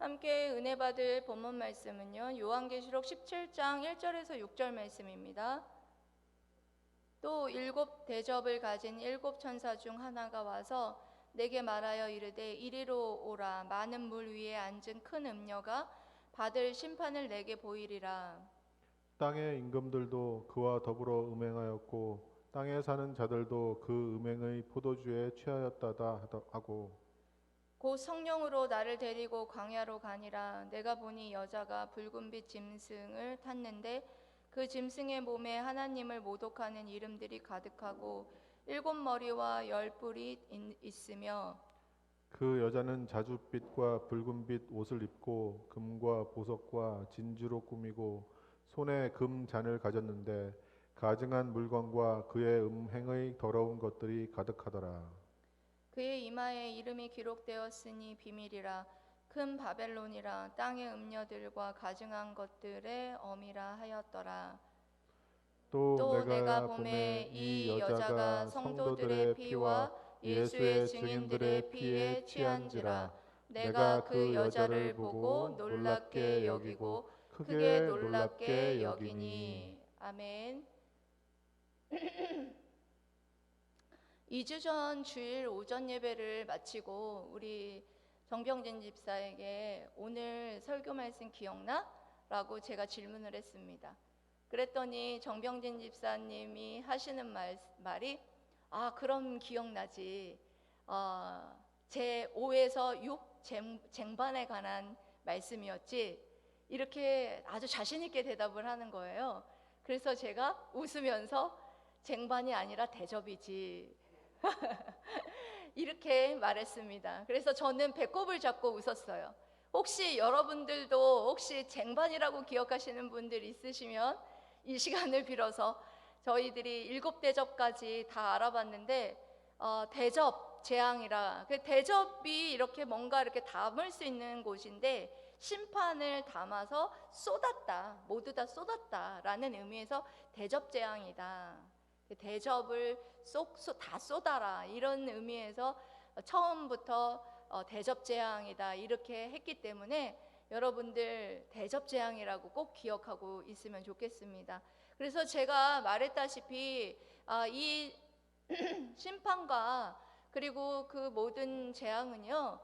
함께 은혜 받을 본문 말씀은요, 요한계시록 17장 1절에서 6절 말씀입니다. 또 일곱 대접을 가진 일곱 천사 중 하나가 와서 내게 말하여 이르되 이리로 오라. 많은 물 위에 앉은 큰 음녀가 받을 심판을 내게 보이리라. 땅의 임금들도 그와 더불어 음행하였고 땅에 사는 자들도 그 음행의 포도주에 취하였다다 하고 곧 성령으로 나를 데리고 광야로 가니라. 내가 보니 여자가 붉은빛 짐승을 탔는데 그 짐승의 몸에 하나님을 모독하는 이름들이 가득하고 일곱 머리와 열 뿔이 있으며 그 여자는 자줏빛과 붉은빛 옷을 입고 금과 보석과 진주로 꾸미고 손에 금 잔을 가졌는데 가증한 물건과 그의 음행의 더러운 것들이 가득하더라. 그의 이마에 이름이 기록되었으니 비밀이라. 큰 바벨론이라. 땅의 음녀들과 가증한 것들의 어미라 하였더라. 또 내가 보매 이 여자가 성도들의 피와 예수의 증인들의 피에 취한지라. 내가 그 여자를 보고 놀랍게 여기고 크게 놀랍게 여기니. 아멘. 2주 전 주일 오전 예배를 마치고 우리 정병진 집사에게 오늘 설교 말씀 기억나? 라고 제가 질문을 했습니다. 그랬더니 정병진 집사님이 하시는 말이 그럼 기억나지. 제 5에서 6 쟁반에 관한 말씀이었지. 이렇게 아주 자신 있게 대답을 하는 거예요. 그래서 제가 웃으면서 쟁반이 아니라 대접이지 이렇게 말했습니다. 그래서 저는 배꼽을 잡고 웃었어요. 혹시 여러분들도 혹시 쟁반이라고 기억하시는 분들 있으시면 이 시간을 빌어서 저희들이 7대접까지 다 알아봤는데 대접, 재앙이라 그 대접이 이렇게 뭔가 이렇게 담을 수 있는 곳인데 심판을 담아서 쏟았다, 모두 다 쏟았다라는 의미에서 대접 재앙이다. 대접을 다 쏟아라 이런 의미에서 처음부터 대접 재앙이다 이렇게 했기 때문에 여러분들 대접 재앙이라고 꼭 기억하고 있으면 좋겠습니다. 그래서 제가 말했다시피 이 심판과 그리고 그 모든 재앙은요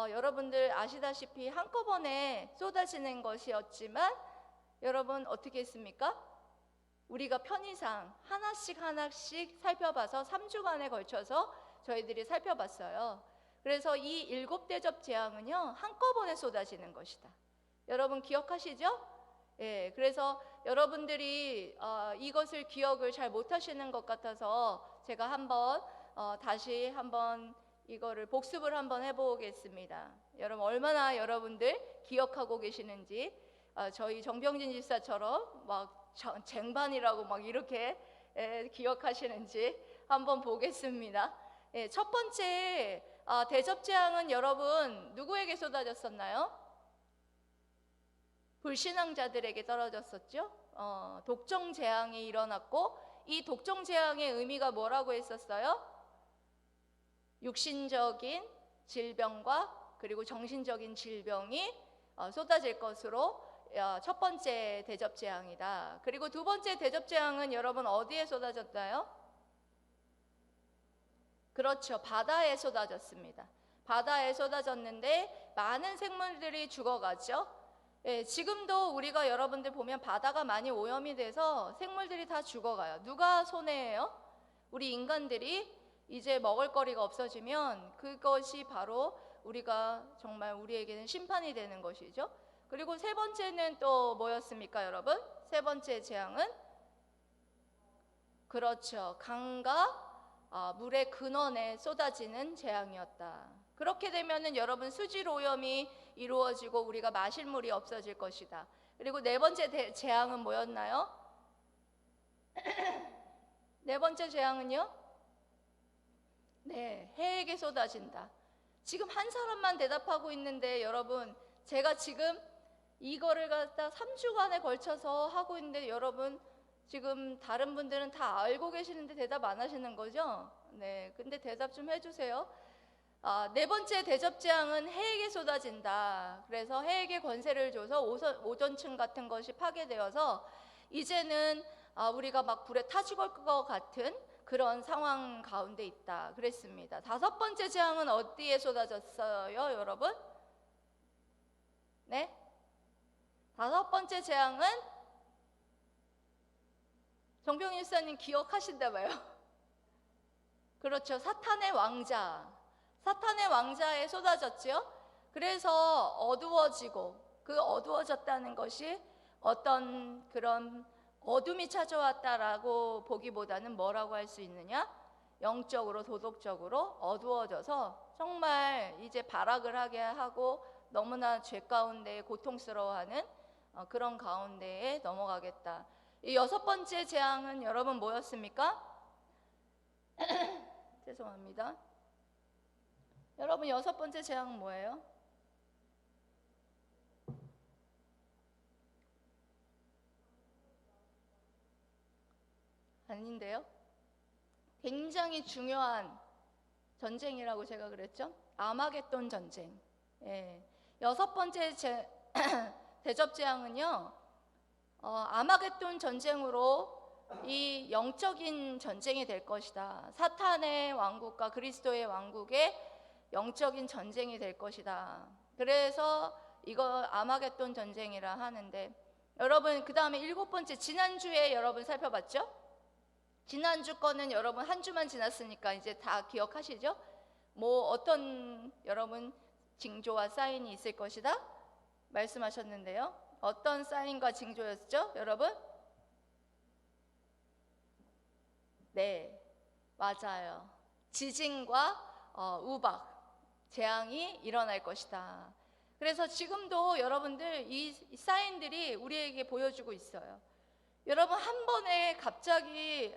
여러분들 아시다시피 한꺼번에 쏟아지는 것이었지만 여러분 어떻게 했습니까? 우리가 편의상 하나씩 살펴봐서 3주간에 걸쳐서 저희들이 살펴봤어요. 그래서 이 7대접 재앙은요 한꺼번에 쏟아지는 것이다. 여러분 기억하시죠? 예, 그래서 여러분들이 이것을 기억을 잘 못하시는 것 같아서 제가 다시 한번 이거를 복습을 한번 해보겠습니다. 여러분 얼마나 여러분들 기억하고 계시는지 저희 정병진 집사처럼 막 쟁반이라고 막 이렇게 기억하시는지 한번 보겠습니다. 예, 첫 번째 대접 재앙은 여러분 누구에게 쏟아졌었나요? 불신앙자들에게 떨어졌었죠. 독종 재앙이 일어났고 이 독종 재앙의 의미가 뭐라고 했었어요? 육신적인 질병과 그리고 정신적인 질병이 쏟아질 것으로 첫 번째 대접 재앙이다. 그리고 두 번째 대접 재앙은 여러분 어디에 쏟아졌나요? 그렇죠. 바다에 쏟아졌습니다. 바다에 쏟아졌는데 많은 생물들이 죽어가죠. 예, 지금도 우리가 여러분들 보면 바다가 많이 오염이 돼서 생물들이 다 죽어가요. 누가 손해예요? 우리 인간들이 이제 먹을거리가 없어지면 그것이 바로 우리가 정말 우리에게는 심판이 되는 것이죠. 그리고 세 번째는 또 뭐였습니까, 여러분? 세 번째 재앙은 그렇죠. 강과 물의 근원에 쏟아지는 재앙이었다. 그렇게 되면은 여러분 수질 오염이 이루어지고 우리가 마실 물이 없어질 것이다. 그리고 네 번째 재앙은 뭐였나요? 네 번째 재앙은요? 네, 해에게 쏟아진다. 지금 한 사람만 대답하고 있는데 여러분 제가 지금 이거를 갖다 3주간에 걸쳐서 하고 있는데 여러분 지금 다른 분들은 다 알고 계시는데 대답 안 하시는 거죠? 네, 근데 대답 좀 해주세요. 네 번째 대접 재앙은 해에게 쏟아진다. 그래서 해에게 권세를 줘서 오존층 같은 것이 파괴되어서 이제는 우리가 막 불에 타 죽을 것 같은 그런 상황 가운데 있다 그랬습니다. 다섯 번째 재앙은 어디에 쏟아졌어요, 여러분? 네? 다섯 번째 재앙은 정병 일사님 기억하신다 봐요. 그렇죠. 사탄의 왕자에 쏟아졌지요. 그래서 어두워지고 그 어두워졌다는 것이 어떤 그런 어둠이 찾아왔다라고 보기보다는 뭐라고 할 수 있느냐? 영적으로 도덕적으로 어두워져서 정말 이제 발악을 하게 하고 너무나 죄 가운데 고통스러워하는 그런 가운데에 넘어가겠다. 이 여섯 번째 재앙은 여러분 뭐였습니까? 죄송합니다. 여러분 여섯 번째 재앙은 뭐예요? 아닌데요? 굉장히 중요한 전쟁이라고 제가 그랬죠? 아마겟돈 전쟁. 예. 여섯 번째 대접 재앙은요, 아마겟돈 전쟁으로 이 영적인 전쟁이 될 것이다. 사탄의 왕국과 그리스도의 왕국의 영적인 전쟁이 될 것이다. 그래서 이거 아마겟돈 전쟁이라 하는데, 여러분 그 다음에 일곱 번째, 지난주에 여러분 살펴봤죠? 지난주 거는 여러분 한 주만 지났으니까 이제 다 기억하시죠? 뭐 어떤 여러분 징조와 사인이 있을 것이다 말씀하셨는데요. 어떤 사인과 징조였죠, 여러분? 네, 맞아요. 지진과 우박, 재앙이 일어날 것이다. 그래서 지금도 여러분들 이 사인들이 우리에게 보여주고 있어요. 여러분 한 번에 갑자기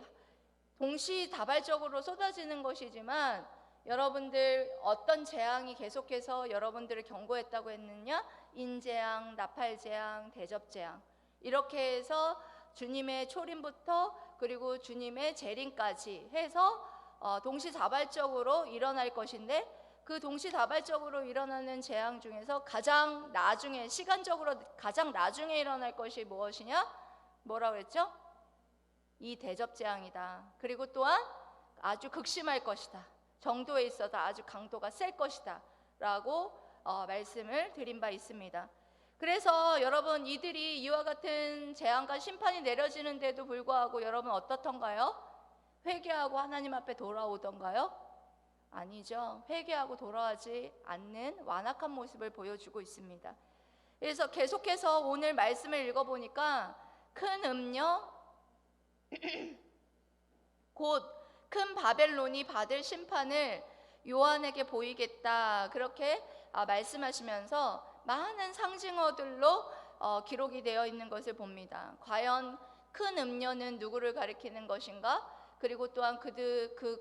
동시다발적으로 쏟아지는 것이지만 여러분들 어떤 재앙이 계속해서 여러분들을 경고했다고 했느냐? 인재앙, 나팔재앙, 대접재앙, 이렇게 해서 주님의 초림부터 그리고 주님의 재림까지 해서 동시다발적으로 일어날 것인데, 그 동시다발적으로 일어나는 재앙 중에서 가장 나중에, 시간적으로 가장 나중에 일어날 것이 무엇이냐? 뭐라고 했죠? 이 대접재앙이다. 그리고 또한 아주 극심할 것이다. 정도에 있어서 아주 강도가 셀 것이다 라고 말씀을 드린 바 있습니다. 그래서 여러분 이들이 이와 같은 재앙과 심판이 내려지는데도 불구하고 여러분 어떻던가요? 회개하고 하나님 앞에 돌아오던가요? 아니죠. 회개하고 돌아가지 않는 완악한 모습을 보여주고 있습니다. 그래서 계속해서 오늘 말씀을 읽어보니까 큰 음녀 곧 큰 바벨론이 받을 심판을 요한에게 보이겠다, 그렇게 말씀하시면서 많은 상징어들로 기록이 되어 있는 것을 봅니다. 과연 큰 음녀는 누구를 가리키는 것인가? 그리고 또한 그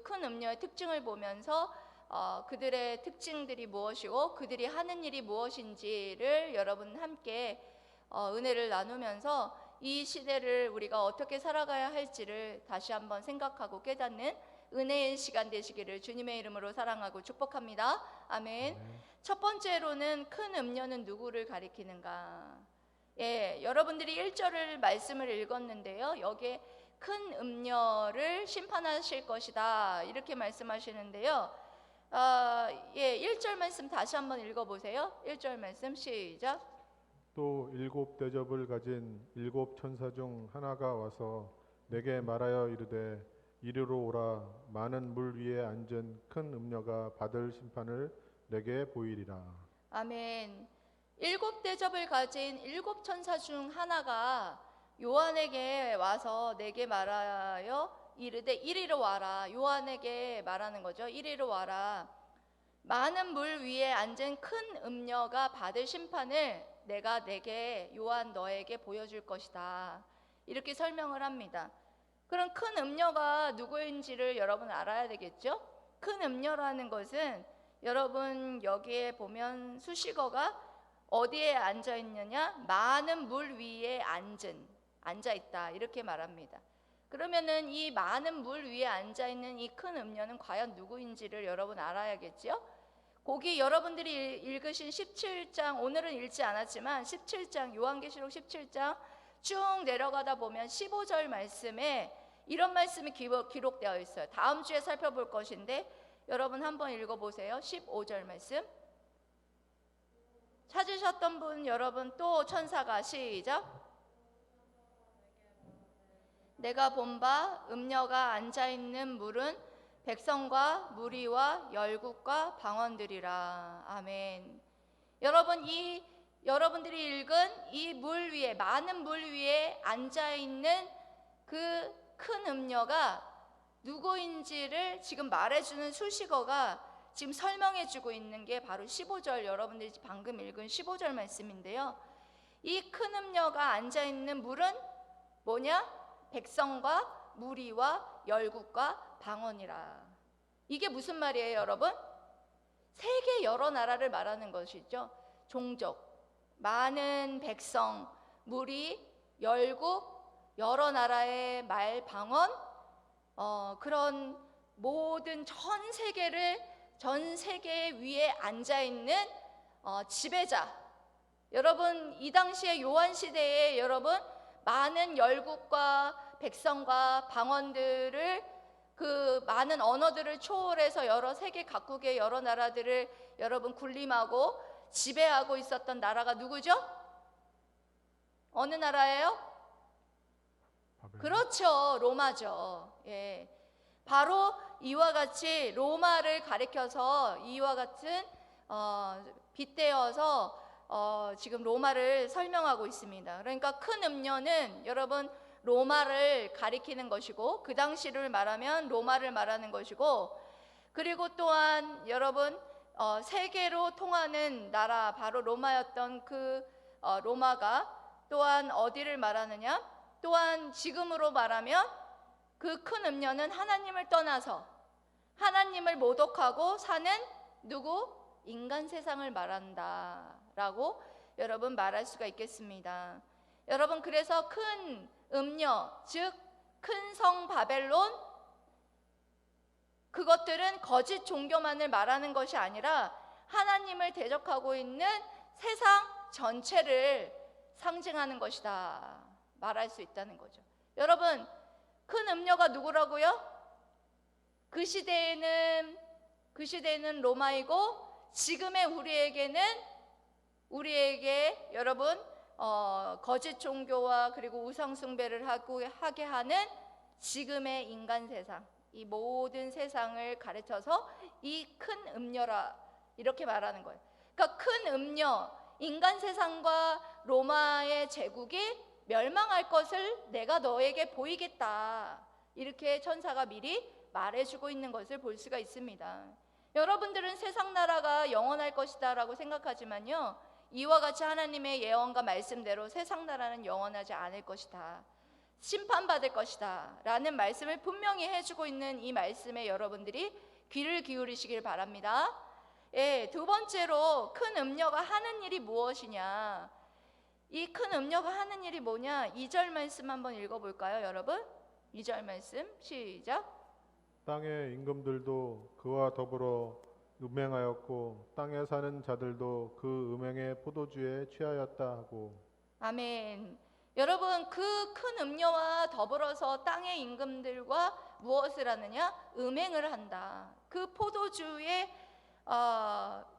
큰 음녀의 특징을 보면서 그들의 특징들이 무엇이고 그들이 하는 일이 무엇인지를 여러분 함께 은혜를 나누면서 이 시대를 우리가 어떻게 살아가야 할지를 다시 한번 생각하고 깨닫는 은혜의 시간 되시기를 주님의 이름으로 사랑하고 축복합니다. 아멘. 첫 번째로는 큰 음녀는 누구를 가리키는가? 예, 여러분들이 1절을 말씀을 읽었는데요. 여기에 큰 음녀를 심판하실 것이다 이렇게 말씀하시는데요. 1절 말씀 다시 한번 읽어보세요. 1절 말씀 시작. 또 일곱 대접을 가진 일곱 천사 중 하나가 와서 내게 말하여 이르되 이리로 오라. 많은 물 위에 앉은 큰 음녀가 받을 심판을 내게 보이리라. 아멘. 일곱 대접을 가진 일곱 천사 중 하나가 요한에게 와서 내게 말하여 이르되 이리로 와라. 요한에게 말하는 거죠. 이리로 와라. 많은 물 위에 앉은 큰 음녀가 받을 심판을 내가 내게 요한 너에게 보여줄 것이다. 이렇게 설명을 합니다. 그럼 큰 음녀가 누구인지를 여러분 알아야 되겠죠? 큰 음녀라는 것은 여러분 여기에 보면 수식어가 어디에 앉아 있느냐? 많은 물 위에 앉아 있다 이렇게 말합니다. 그러면은 이 많은 물 위에 앉아 있는 이 큰 음녀는 과연 누구인지를 여러분 알아야겠죠? 거기 여러분들이 읽으신 17장, 오늘은 읽지 않았지만 17장, 요한계시록 17장 쭉 내려가다 보면 15절 말씀에 이런 말씀이 기록되어 있어요. 다음 주에 살펴볼 것인데 여러분 한번 읽어보세요. 15절 말씀 찾으셨던 분, 여러분 또 천사가 시작. 내가 본 바 음녀가 앉아있는 물은 백성과 무리와 열국과 방언들이라. 아멘. 여러분, 여러분들이 읽은 이 물 위에, 많은 물 위에 앉아있는 그 큰 음녀가 누구인지를 지금 말해주는 수식어가 지금 설명해주고 있는 게 바로 15절, 여러분들이 방금 읽은 15절 말씀인데요. 이 큰 음녀가 앉아있는 물은 뭐냐? 백성과 무리와 열국과 방언이라. 이게 무슨 말이에요, 여러분? 세계 여러 나라를 말하는 것이죠. 종족, 많은 백성, 무리, 열국, 여러 나라의 말, 방언, 그런 모든 전 세계 위에 앉아 있는 지배자. 여러분, 이 당시에 요한 시대에 여러분 많은 열국과 백성과 방언들을, 그 많은 언어들을 초월해서 여러 세계 각국의 여러 나라들을 여러분 군림하고 지배하고 있었던 나라가 누구죠? 어느 나라예요? 그렇죠, 로마죠. 예, 바로 이와 같이 로마를 가리켜서 이와 같은 빗대어서 지금 로마를 설명하고 있습니다. 그러니까 큰 음녀는 여러분 로마를 가리키는 것이고, 그 당시를 말하면 로마를 말하는 것이고, 그리고 또한 여러분 세계로 통하는 나라, 바로 로마였던 그 로마가 또한 어디를 말하느냐? 또한 지금으로 말하면 그 큰 음녀는 하나님을 떠나서 하나님을 모독하고 사는 누구? 인간 세상을 말한다 라고 여러분 말할 수가 있겠습니다. 여러분, 그래서 큰 음녀, 즉 큰 성 바벨론, 그것들은 거짓 종교만을 말하는 것이 아니라 하나님을 대적하고 있는 세상 전체를 상징하는 것이다 말할 수 있다는 거죠. 여러분, 큰 음녀가 누구라고요? 그 시대에는 로마이고, 지금의 우리에게 여러분 거짓 종교와 그리고 우상 숭배를 하게 하는 지금의 인간 세상, 이 모든 세상을 가르쳐서 이 큰 음녀라 이렇게 말하는 거예요. 그러니까 큰 음녀, 인간 세상과 로마의 제국이 멸망할 것을 내가 너에게 보이겠다, 이렇게 천사가 미리 말해주고 있는 것을 볼 수가 있습니다. 여러분들은 세상 나라가 영원할 것이다 라고 생각하지만요, 이와 같이 하나님의 예언과 말씀대로 세상 나라는 영원하지 않을 것이다, 심판받을 것이다 라는 말씀을 분명히 해주고 있는 이 말씀에 여러분들이 귀를 기울이시길 바랍니다. 예, 두 번째로 큰 음녀가 하는 일이 무엇이냐, 이 큰 음녀가 하는 일이 뭐냐, 2절 말씀 한번 읽어볼까요, 여러분? 2절 말씀 시작. 땅의 임금들도 그와 더불어 음행하였고 땅에 사는 자들도 그 음행의 포도주에 취하였다 하고. 아멘. 여러분, 그 큰 음녀와 더불어서 땅의 임금들과 무엇을 하느냐? 음행을 한다. 그 포도주에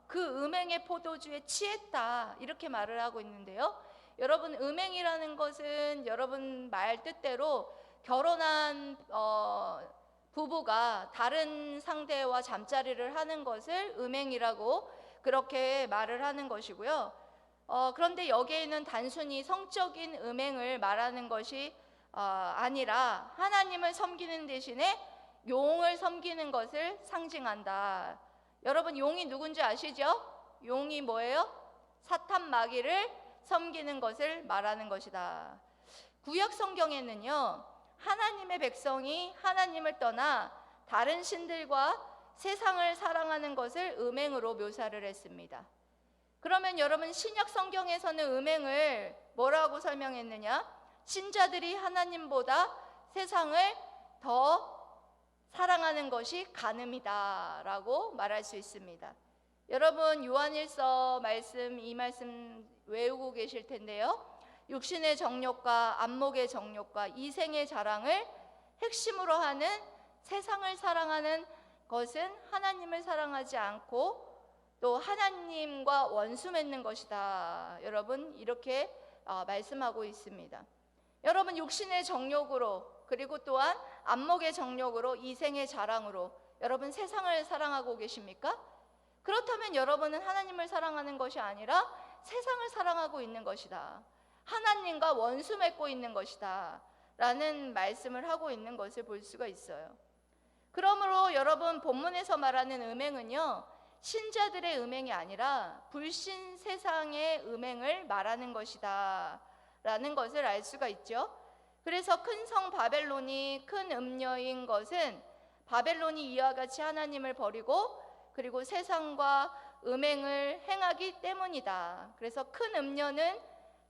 그 음행의 포도주에 취했다, 이렇게 말을 하고 있는데요. 여러분, 음행이라는 것은 여러분 말 뜻대로 결혼한 부부가 다른 상대와 잠자리를 하는 것을 음행이라고 그렇게 말을 하는 것이고요. 그런데 여기에는 단순히 성적인 음행을 말하는 것이 아니라 하나님을 섬기는 대신에 용을 섬기는 것을 상징한다. 여러분, 용이 누군지 아시죠? 용이 뭐예요? 사탄 마귀를 섬기는 것을 말하는 것이다. 구약 성경에는요, 하나님의 백성이 하나님을 떠나 다른 신들과 세상을 사랑하는 것을 음행으로 묘사를 했습니다. 그러면 여러분, 신약 성경에서는 음행을 뭐라고 설명했느냐? 신자들이 하나님보다 세상을 더 사랑하는 것이 간음이다 라고 말할 수 있습니다. 여러분 요한일서 말씀 이 말씀 외우고 계실 텐데요. 육신의 정욕과 안목의 정욕과 이생의 자랑을 핵심으로 하는 세상을 사랑하는 것은 하나님을 사랑하지 않고 또 하나님과 원수 맺는 것이다. 여러분 이렇게 말씀하고 있습니다. 여러분 육신의 정욕으로 그리고 또한 안목의 정욕으로 이생의 자랑으로 여러분 세상을 사랑하고 계십니까? 그렇다면 여러분은 하나님을 사랑하는 것이 아니라 세상을 사랑하고 있는 것이다. 하나님과 원수 맺고 있는 것이다. 라는 말씀을 하고 있는 것을 볼 수가 있어요. 그러므로 여러분 본문에서 말하는 음행은요, 신자들의 음행이 아니라 불신 세상의 음행을 말하는 것이다. 라는 것을 알 수가 있죠. 그래서 큰 성 바벨론이 큰 음녀인 것은 바벨론이 이와 같이 하나님을 버리고 그리고 세상과 음행을 행하기 때문이다. 그래서 큰 음녀는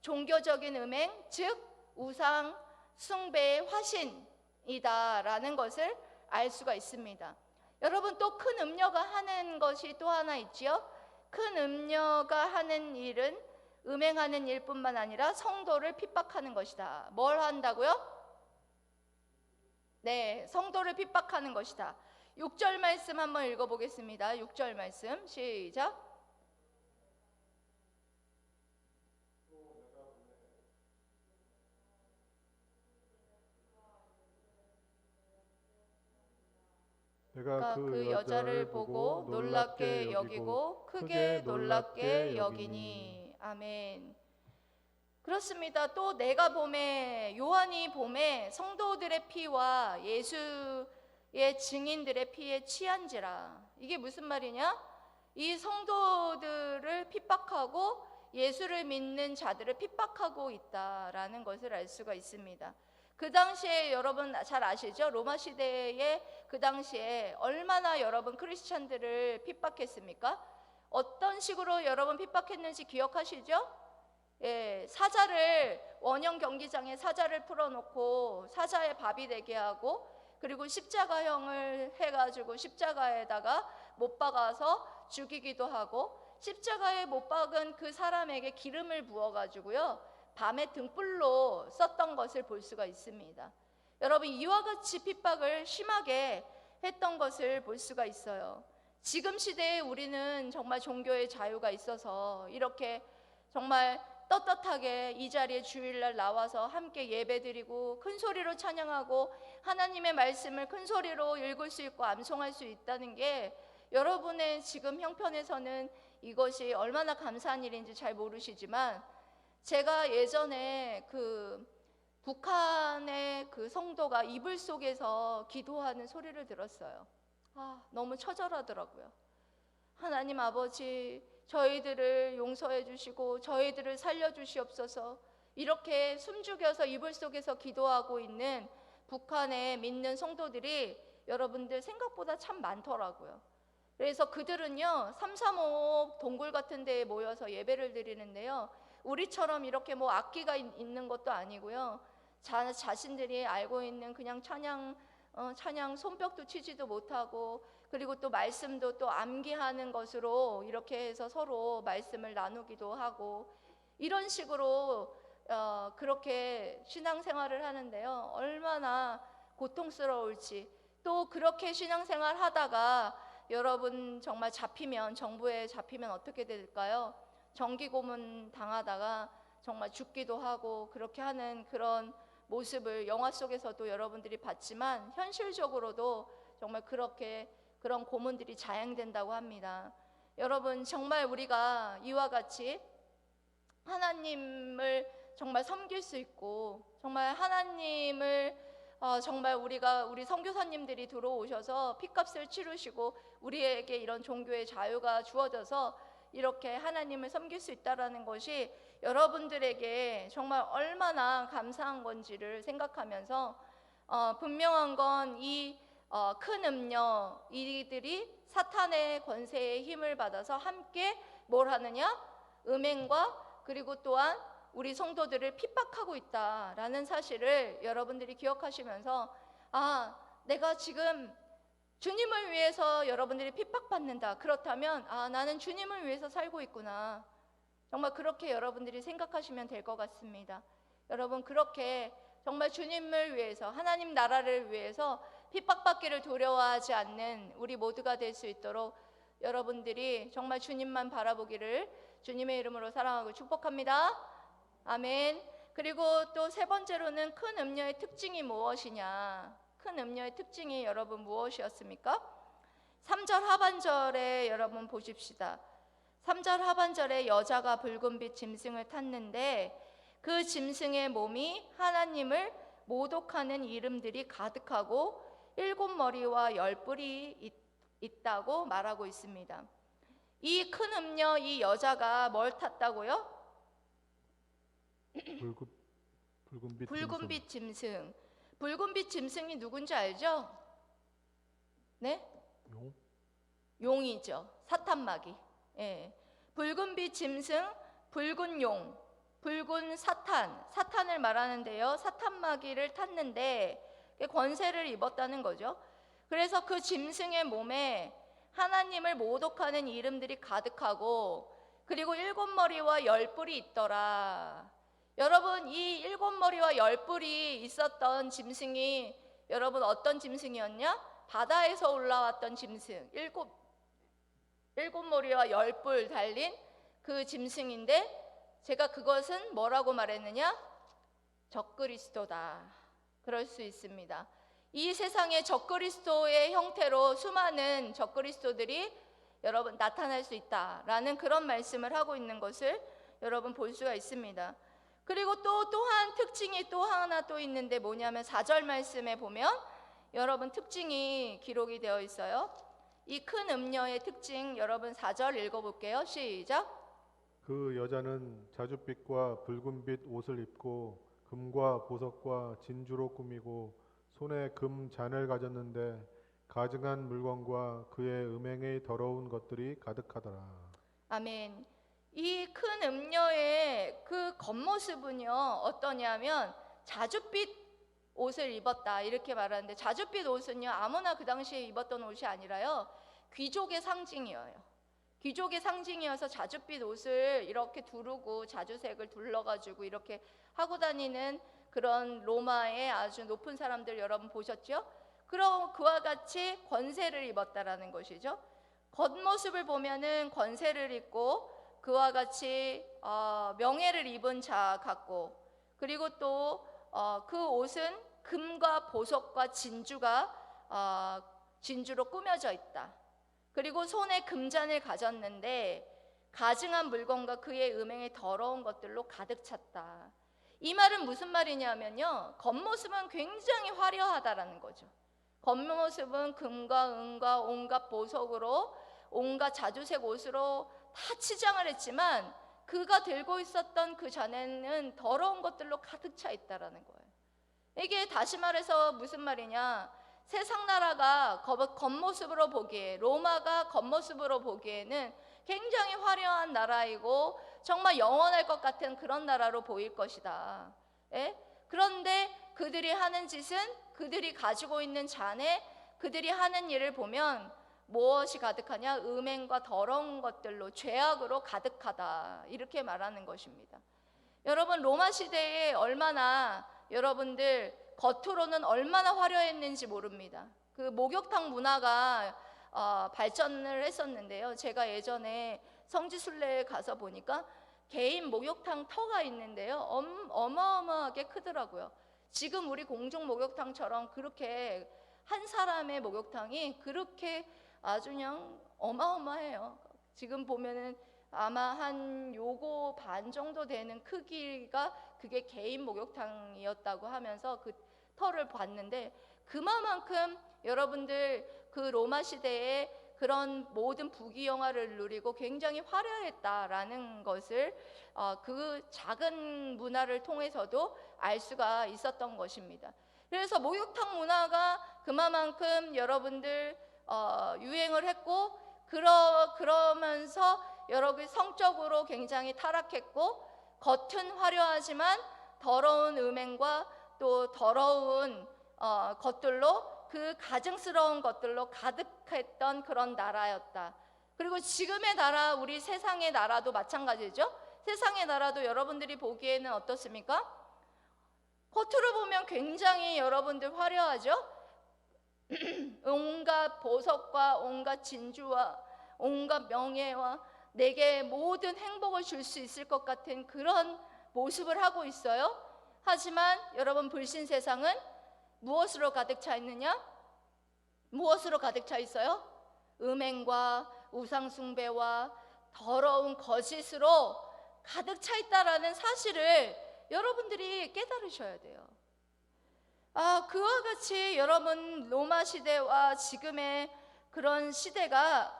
종교적인 음행, 즉 우상 숭배의 화신이다 라는 것을 알 수가 있습니다. 여러분 또 큰 음녀가 하는 것이 또 하나 있지요. 큰 음녀가 하는 일은 음행하는 일뿐만 아니라 성도를 핍박하는 것이다. 뭘 한다고요? 네, 성도를 핍박하는 것이다. 6절 말씀 한번 읽어보겠습니다. 6절 말씀 시작. 내가 그 여자를 보고 놀랍게 여기고 크게 놀랍게 여기니. 아멘. 그렇습니다. 또 내가 봄에 요한이 봄에 성도들의 피와 예수의 증인들의 피에 취한지라. 이게 무슨 말이냐? 이 성도들을 핍박하고 예수를 믿는 자들을 핍박하고 있다라는 것을 알 수가 있습니다. 그 당시에 여러분 잘 아시죠? 로마 시대에 그 당시에 얼마나 여러분 크리스찬들을 핍박했습니까? 어떤 식으로 여러분 핍박했는지 기억하시죠? 예, 사자를 원형 경기장에 사자를 풀어놓고 사자의 밥이 되게 하고 그리고 십자가형을 해가지고 십자가에다가 못 박아서 죽이기도 하고 십자가에 못 박은 그 사람에게 기름을 부어가지고요 밤에 등불로 썼던 것을 볼 수가 있습니다. 여러분 이와 같이 핍박을 심하게 했던 것을 볼 수가 있어요. 지금 시대에 우리는 정말 종교의 자유가 있어서 이렇게 정말 떳떳하게 이 자리에 주일날 나와서 함께 예배드리고 큰 소리로 찬양하고 하나님의 말씀을 큰 소리로 읽을 수 있고 암송할 수 있다는 게 여러분의 지금 형편에서는 이것이 얼마나 감사한 일인지 잘 모르시지만 제가 예전에 그 북한의 그 성도가 이불 속에서 기도하는 소리를 들었어요. 너무 처절하더라고요. 하나님 아버지, 저희들을 용서해 주시고 저희들을 살려 주시옵소서. 이렇게 숨죽여서 이불 속에서 기도하고 있는 북한의 믿는 성도들이 여러분들 생각보다 참 많더라고요. 그래서 그들은요 335 동굴 같은 데에 모여서 예배를 드리는데요, 우리처럼 이렇게 뭐 악기가 있는 것도 아니고요, 자신들이 알고 있는 그냥 찬양 손뼉도 치지도 못하고 그리고 또 말씀도 또 암기하는 것으로 이렇게 해서 서로 말씀을 나누기도 하고 이런 식으로 그렇게 신앙생활을 하는데요, 얼마나 고통스러울지. 또 그렇게 신앙생활 하다가 여러분 정말 잡히면, 정부에 잡히면 어떻게 될까요? 정기고문 당하다가 정말 죽기도 하고 그렇게 하는 그런 모습을 영화 속에서도 여러분들이 봤지만 현실적으로도 정말 그렇게 그런 고문들이 자행된다고 합니다. 여러분 정말 우리가 이와 같이 하나님을 정말 섬길 수 있고 정말 하나님을 정말 우리 선교사님들이 들어오셔서 피값을 치르시고 우리에게 이런 종교의 자유가 주어져서 이렇게 하나님을 섬길 수 있다라는 것이 여러분들에게 정말 얼마나 감사한 건지를 생각하면서 분명한 건 이 큰 음녀 이들이 사탄의 권세의 힘을 받아서 함께 뭘 하느냐? 음행과 그리고 또한 우리 성도들을 핍박하고 있다라는 사실을 여러분들이 기억하시면서 내가 지금 주님을 위해서 여러분들이 핍박받는다. 그렇다면 나는 주님을 위해서 살고 있구나. 정말 그렇게 여러분들이 생각하시면 될 것 같습니다. 여러분 그렇게 정말 주님을 위해서 하나님 나라를 위해서 핍박받기를 두려워하지 않는 우리 모두가 될 수 있도록 여러분들이 정말 주님만 바라보기를 주님의 이름으로 사랑하고 축복합니다. 아멘. 그리고 또 세 번째로는 큰 음녀의 특징이 무엇이냐? 큰 음녀의 특징이 여러분 무엇이었습니까? 3절 하반절에 여러분 보십시다. 3절 하반절에 여자가 붉은빛 짐승을 탔는데 그 짐승의 몸이 하나님을 모독하는 이름들이 가득하고 7머리와 10뿔이 있다고 말하고 있습니다. 이 큰 음녀, 이 여자가 뭘 탔다고요? 붉은빛 짐승. 붉은빛 짐승이 누군지 알죠? 네? 용? 용이죠. 사탄마귀. 예. 붉은빛 짐승, 붉은 용, 붉은 사탄을 말하는데요. 사탄마귀를 탔는데 권세를 입었다는 거죠. 그래서 그 짐승의 몸에 하나님을 모독하는 이름들이 가득하고 그리고 7머리와 10뿔이 있더라. 여러분 이 7머리와 10뿔이 있었던 짐승이 여러분 어떤 짐승이었냐? 바다에서 올라왔던 짐승 7머리와 10뿔 달린 그 짐승인데 제가 그것은 뭐라고 말했느냐? 적그리스도다. 그럴 수 있습니다. 이 세상에 적그리스도의 형태로 수많은 적그리스도들이 여러분 나타날 수 있다라는 그런 말씀을 하고 있는 것을 여러분 볼 수가 있습니다. 그리고 또한 특징이 또 하나 또 있는데 뭐냐면 4절 말씀에 보면 여러분 특징이 기록이 되어 있어요. 이 큰 음녀의 특징 여러분 4절 읽어볼게요. 시작. 그 여자는 자줏빛과 붉은빛 옷을 입고 금과 보석과 진주로 꾸미고 손에 금 잔을 가졌는데 가증한 물건과 그의 음행의 더러운 것들이 가득하더라. 아멘. 이 큰 음녀의 그 겉모습은요 어떠냐면 자줏빛 옷을 입었다 이렇게 말하는데 자줏빛 옷은요 아무나 그 당시에 입었던 옷이 아니라요 귀족의 상징이에요. 귀족의 상징이어서 자줏빛 옷을 이렇게 두르고 자주색을 둘러가지고 이렇게 하고 다니는 그런 로마의 아주 높은 사람들 여러분 보셨죠? 그럼 그와 같이 권세를 입었다라는 것이죠. 겉모습을 보면은 권세를 입고 그와 같이 명예를 입은 자 같고 그리고 또 그 옷은 금과 보석과 진주로 꾸며져 있다. 그리고 손에 금잔을 가졌는데 가증한 물건과 그의 음행의 더러운 것들로 가득 찼다. 이 말은 무슨 말이냐면요 겉모습은 굉장히 화려하다라는 거죠. 겉모습은 금과 은과 온갖 보석으로 온갖 자주색 옷으로 다 치장을 했지만 그가 들고 있었던 그 잔에는 더러운 것들로 가득 차 있다라는 거예요. 이게 다시 말해서 무슨 말이냐? 세상 나라가 겉모습으로 보기에 로마가 겉모습으로 보기에는 굉장히 화려한 나라이고 정말 영원할 것 같은 그런 나라로 보일 것이다. 예? 그런데 그들이 하는 짓은 그들이 가지고 있는 잔에 그들이 하는 일을 보면 무엇이 가득하냐? 음행과 더러운 것들로 죄악으로 가득하다 이렇게 말하는 것입니다. 여러분 로마 시대에 얼마나 여러분들 겉으로는 얼마나 화려했는지 모릅니다. 그 목욕탕 문화가 발전을 했었는데요. 제가 예전에 성지순례에 가서 보니까 개인 목욕탕 터가 있는데요. 어마어마하게 크더라고요. 지금 우리 공중 목욕탕처럼 그렇게 한 사람의 목욕탕이 그렇게 아주 그냥 어마어마해요. 지금 보면은 아마 한 요거 반 정도 되는 크기가 그게 개인 목욕탕이었다고 하면서 그 터를 봤는데 그만큼 여러분들 그 로마 시대에 그런 모든 부귀영화를 누리고 굉장히 화려했다라는 것을 그 작은 문화를 통해서도 알 수가 있었던 것입니다. 그래서 목욕탕 문화가 그만큼 여러분들 유행을 했고 그러면서 여러분 성적으로 굉장히 타락했고 겉은 화려하지만 더러운 음행과 또 더러운 것들로 그 가증스러운 것들로 가득했던 그런 나라였다. 그리고 지금의 나라, 우리 세상의 나라도 마찬가지죠. 세상의 나라도 여러분들이 보기에는 어떻습니까? 겉으로 보면 굉장히 여러분들 화려하죠? 온갖 보석과 온갖 진주와 온갖 명예와 내게 모든 행복을 줄 수 있을 것 같은 그런 모습을 하고 있어요. 하지만 여러분, 불신 세상은 무엇으로 가득 차 있느냐? 무엇으로 가득 차 있어요? 음행과 우상숭배와 더러운 거짓으로 가득 차 있다라는 사실을 여러분들이 깨달으셔야 돼요. 그와 같이 여러분, 로마 시대와 지금의 그런 시대가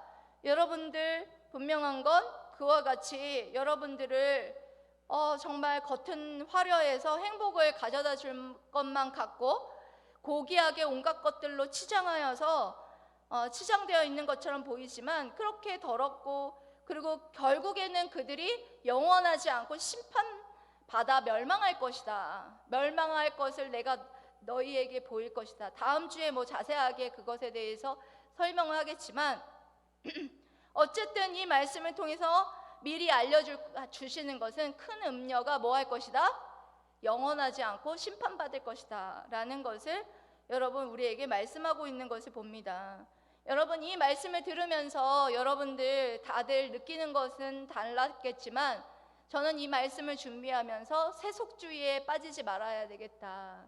여러분들 분명한 건 그와 같이 여러분들을 정말 겉은 화려해서 행복을 가져다 줄 것만 같고 고귀하게 온갖 것들로 치장하여서 치장되어 있는 것처럼 보이지만 그렇게 더럽고, 그리고 결국에는 그들이 영원하지 않고 심판받아 멸망할 것이다. 멸망할 것을 내가 너희에게 보일 것이다. 다음 주에 자세하게 그것에 대해서 설명을 하겠지만 어쨌든 이 말씀을 통해서 미리 알려주시는 것은 큰 음녀가 뭐 할 것이다? 영원하지 않고 심판받을 것이다 라는 것을 여러분, 우리에게 말씀하고 있는 것을 봅니다. 여러분, 이 말씀을 들으면서 여러분들 다들 느끼는 것은 달랐겠지만 저는 이 말씀을 준비하면서 세속주의에 빠지지 말아야 되겠다.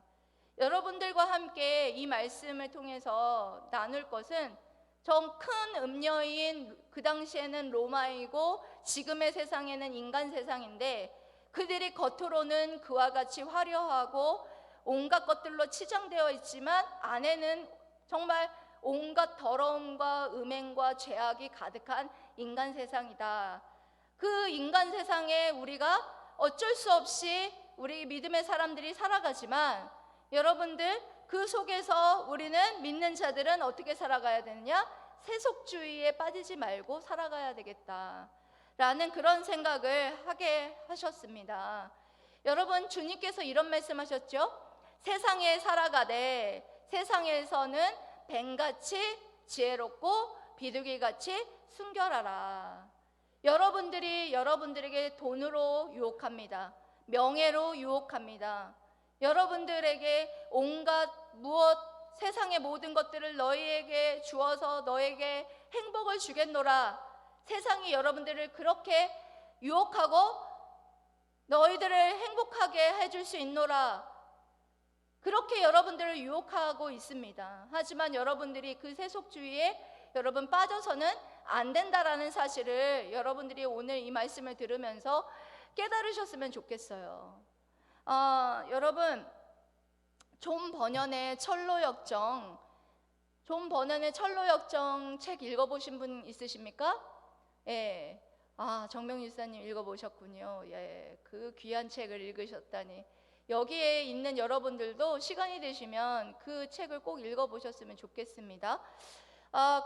여러분들과 함께 이 말씀을 통해서 나눌 것은 좀 큰 음녀인 그 당시에는 로마이고 지금의 세상에는 인간 세상인데, 그들이 겉으로는 그와 같이 화려하고 온갖 것들로 치장되어 있지만 안에는 정말 온갖 더러움과 음행과 죄악이 가득한 인간 세상이다. 그 인간 세상에 우리가 어쩔 수 없이 우리 믿음의 사람들이 살아가지만 여러분들, 그 속에서 우리는 믿는 자들은 어떻게 살아가야 되느냐? 세속주의에 빠지지 말고 살아가야 되겠다 라는 그런 생각을 하게 하셨습니다. 여러분, 주님께서 이런 말씀하셨죠? 세상에 살아가되 세상에서는 뱀같이 지혜롭고 비둘기같이 순결하라. 여러분들이 여러분들에게 돈으로 유혹합니다. 명예로 유혹합니다. 여러분들에게 온갖 세상의 모든 것들을 너희에게 주어서 너에게 행복을 주겠노라. 세상이 여러분들을 그렇게 유혹하고 너희들을 행복하게 해줄 수 있노라. 그렇게 여러분들을 유혹하고 있습니다. 하지만 여러분들이 그 세속주의에 여러분 빠져서는 안 된다라는 사실을 여러분들이 오늘 이 말씀을 들으면서 깨달으셨으면 좋겠어요. 여러분, 존 버년의 철로역정 책 읽어보신 분 있으십니까? 예. 정명 유사님 읽어보셨군요. 예. 그 귀한 책을 읽으셨다니. 여기에 있는 여러분들도 시간이 되시면 그 책을 꼭 읽어보셨으면 좋겠습니다.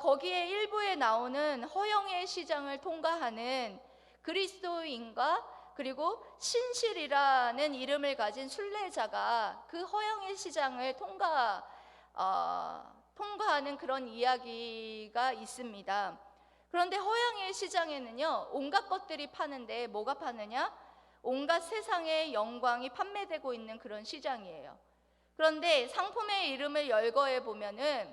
거기에 일부에 나오는 허영의 시장을 통과하는 그리스도인과 그리고 신실이라는 이름을 가진 순례자가 그 허영의 시장을 통과하는 그런 이야기가 있습니다. 그런데 허영의 시장에는요, 온갖 것들이 파는데 뭐가 파느냐? 온갖 세상의 영광이 판매되고 있는 그런 시장이에요. 그런데 상품의 이름을 열거해 보면은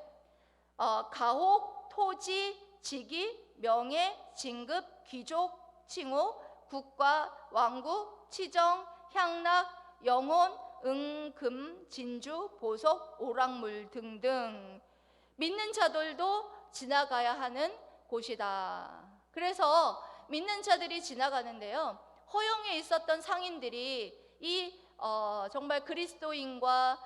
가옥, 토지, 직위, 명예, 진급, 귀족, 칭호, 국가, 왕국, 치정, 향락, 영혼, 금, 진주, 보석, 오락물 등등 믿는 자들도 지나가야 하는 곳이다. 그래서 믿는 자들이 지나가는데요, 허영에 있었던 상인들이 정말 그리스도인과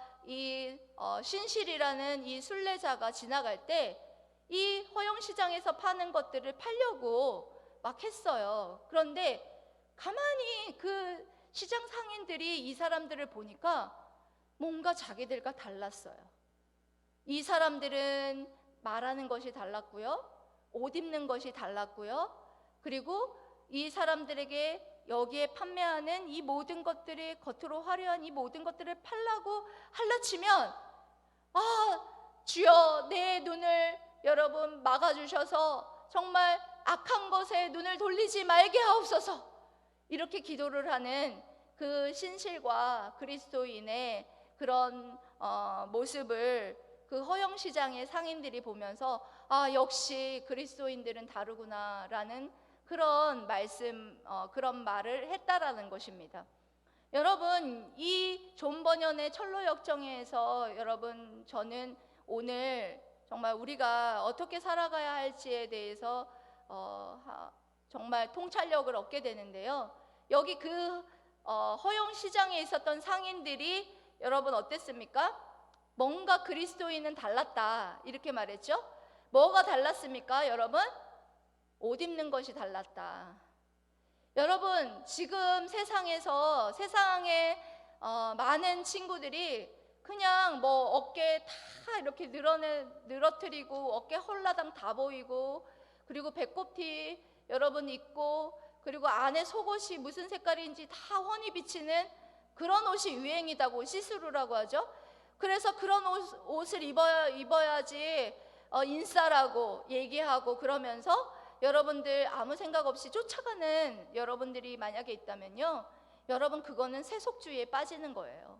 신실이라는 이 순례자가 지나갈 때 이 허영시장에서 파는 것들을 팔려고 막 했어요. 그런데 가만히 그 시장 상인들이 이 사람들을 보니까 뭔가 자기들과 달랐어요. 이 사람들은 말하는 것이 달랐고요, 옷 입는 것이 달랐고요, 그리고 이 사람들에게 여기에 판매하는 이 모든 것들이 겉으로 화려한 이 모든 것들을 팔라고 할라치면 주여 내 눈을 여러분 막아주셔서 정말 악한 것에 눈을 돌리지 말게 하옵소서, 이렇게 기도를 하는 그 신실과 그리스도인의 그런 모습을 그 허영시장의 상인들이 보면서 아, 역시 그리스도인들은 다르구나라는 그런 그런 말을 했다라는 것입니다. 여러분, 이 존 버년의 철로 역정에서 여러분, 저는 오늘 정말 우리가 어떻게 살아가야 할지에 대해서 정말 통찰력을 얻게 되는데요. 여기 그 허영시장에 있었던 상인들이 여러분 어땠습니까? 뭔가 그리스도인은 달랐다, 이렇게 말했죠. 뭐가 달랐습니까 여러분? 옷 입는 것이 달랐다. 여러분, 지금 세상에 많은 친구들이 그냥 뭐 어깨 다 이렇게 늘어뜨리고 어깨 홀라당 다 보이고, 그리고 배꼽티 여러분 입고, 그리고 안에 속옷이 무슨 색깔인지 다 훤히 비치는 그런 옷이 유행이다고, 시스루라고 하죠. 그래서 그런 옷을 입어야지 인싸라고 얘기하고, 그러면서 여러분들 아무 생각 없이 쫓아가는 여러분들이 만약에 있다면요, 여러분 그거는 세속주의에 빠지는 거예요.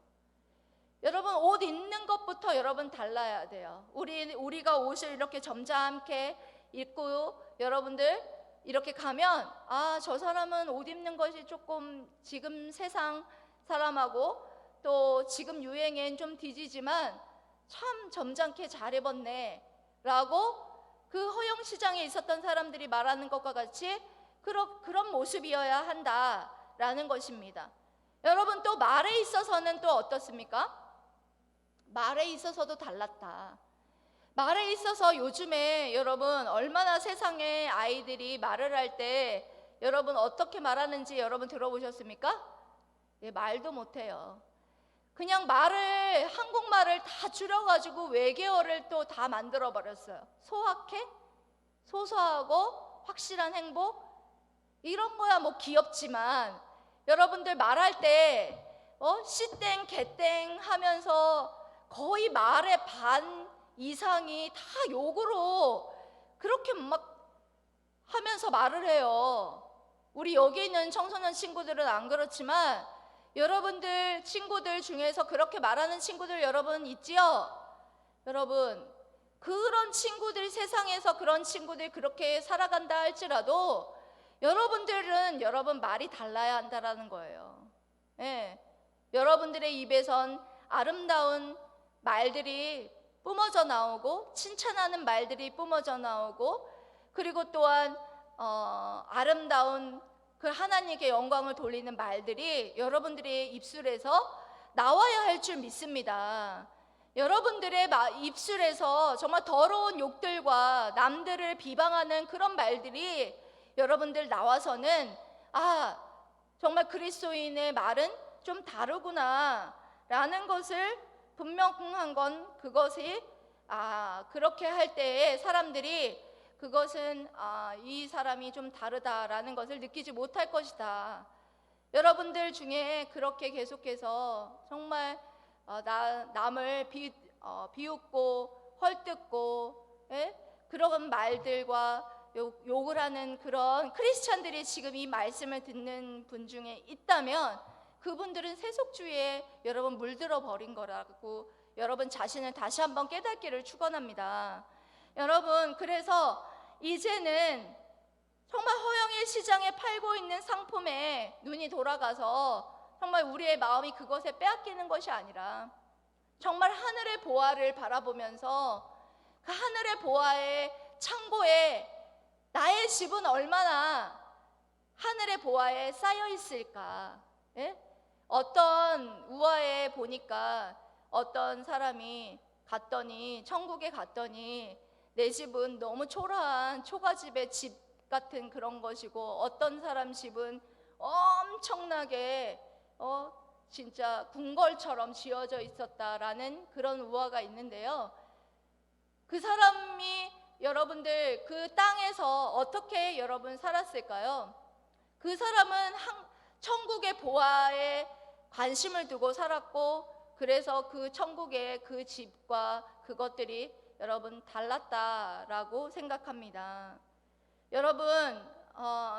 여러분, 옷 입는 것부터 여러분 달라야 돼요. 우리가 옷을 이렇게 점잖게 입고 여러분들 이렇게 가면 아, 저 사람은 옷 입는 것이 조금 지금 세상 사람하고 또 지금 유행엔 좀 뒤지지만 참 점잖게 잘 입었네 라고 그 허영시장에 있었던 사람들이 말하는 것과 같이 그런 모습이어야 한다라는 것입니다. 여러분, 또 말에 있어서는 또 어떻습니까? 말에 있어서도 달랐다. 말에 있어서 요즘에 여러분 얼마나 세상에 아이들이 말을 할 때 여러분 어떻게 말하는지 여러분 들어보셨습니까? 예, 말도 못해요. 그냥 한국말을 다 줄여가지고 외계어를 또 다 만들어 버렸어요. 소확해? 소소하고 확실한 행복? 이런 거야 뭐 귀엽지만, 여러분들 말할 때 씨땡 개땡 하면서 거의 말의 반 이상이 다 욕으로 그렇게 막 하면서 말을 해요. 우리 여기 있는 청소년 친구들은 안 그렇지만 여러분들 친구들 중에서 그렇게 말하는 친구들 여러분 있지요? 여러분, 그런 친구들, 세상에서 그런 친구들 그렇게 살아간다 할지라도 여러분들은 여러분 말이 달라야 한다라는 거예요. 예. 여러분들의 입에선 아름다운 말들이 뿜어져 나오고, 칭찬하는 말들이 뿜어져 나오고, 그리고 또한 아름다운 그 하나님께 영광을 돌리는 말들이 여러분들의 입술에서 나와야 할 줄 믿습니다. 여러분들의 입술에서 정말 더러운 욕들과 남들을 비방하는 그런 말들이 여러분들 나와서는 아, 정말 그리스도인의 말은 좀 다르구나 라는 것을 분명한 건, 그것이 그렇게 할 때에 사람들이 그것은 이 사람이 좀 다르다라는 것을 느끼지 못할 것이다. 여러분들 중에 그렇게 계속해서 정말 남을 비웃고 헐뜯고 그런 말들과 욕을 하는 그런 크리스찬들이 지금 이 말씀을 듣는 분 중에 있다면 그분들은 세속주의에 여러분 물들어 버린 거라고 여러분 자신을 다시 한번 깨닫기를 축원합니다. 여러분, 그래서 이제는 정말 허영의 시장에 팔고 있는 상품에 눈이 돌아가서 정말 우리의 마음이 그것에 빼앗기는 것이 아니라 정말 하늘의 보화를 바라보면서 그 하늘의 보화의 창고에 나의 집은 얼마나 하늘의 보화에 쌓여 있을까? 예? 어떤 우화에 보니까 어떤 사람이 천국에 갔더니 내 집은 너무 초라한 초가집의 집 같은 그런 것이고, 어떤 사람 집은 엄청나게 진짜 궁궐처럼 지어져 있었다라는 그런 우화가 있는데요. 그 사람이 여러분들 그 땅에서 어떻게 여러분 살았을까요? 그 사람은 천국의 보화에 관심을 두고 살았고, 그래서 그 천국의 그 집과 그것들이 여러분 달랐다라고 생각합니다. 여러분,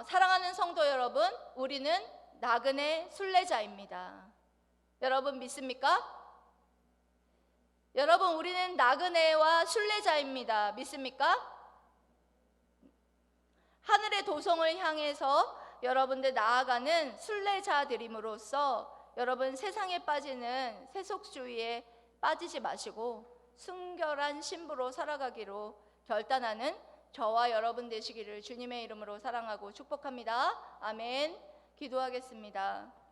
사랑하는 성도 여러분, 우리는 나그네 순례자입니다. 여러분 믿습니까? 여러분, 우리는 나그네와 순례자입니다. 믿습니까? 하늘의 도성을 향해서 여러분들 나아가는 순례자들임으로써 여러분 세상에 빠지는 세속주의에 빠지지 마시고 순결한 신부로 살아가기로 결단하는 저와 여러분 되시기를 주님의 이름으로 사랑하고 축복합니다. 아멘. 기도하겠습니다.